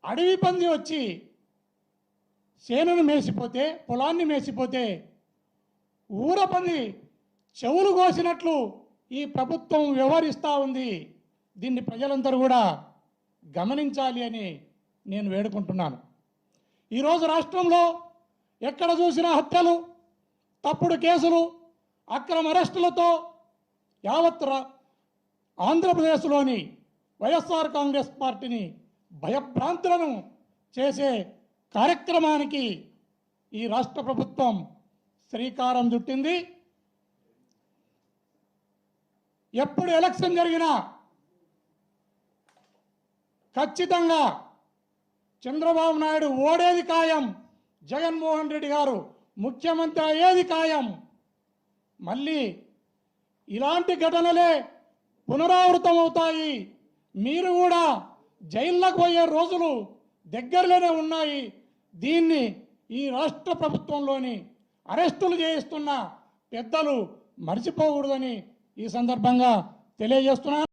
అడవి పంది వచ్చి సేనను మేసిపోతే, పొలాన్ని మేసిపోతే ఊర పంది చెవులు కోసినట్లు ఈ ప్రభుత్వం వ్యవహరిస్తూ ఉంది. దీన్ని ప్రజలందరూ కూడా గమనించాలి అని నేను వేడుకుంటున్నాను. ఈరోజు రాష్ట్రంలో ఎక్కడ చూసినా హత్యలు, తప్పుడు కేసులు, అక్రమ అరెస్టులతో యావత్ ఆంధ్రప్రదేశ్లోని వైఎస్ఆర్ కాంగ్రెస్ పార్టీని భయభ్రాంతులను చేసే కార్యక్రమానికి ఈ రాష్ట్ర ప్రభుత్వం శ్రీకారం చుట్టింది. ఎప్పుడు ఎలక్షన్ జరిగినా ఖచ్చితంగా చంద్రబాబు నాయుడు ఓడేది ఖాయం, జగన్మోహన్ రెడ్డి గారు ముఖ్యమంత్రి అయ్యేది ఖాయం. మళ్ళీ ఇలాంటి ఘటనలే పునరావృతం అవుతాయి. మీరు కూడా జైల్లోకి పోయే రోజులు దగ్గరలోనే ఉన్నాయి. దీన్ని ఈ రాష్ట్ర ప్రభుత్వంలోని అరెస్టులు చేయిస్తున్న పెద్దలు మర్చిపోకూడదని ఈ సందర్భంగా తెలియజేస్తున్నాను.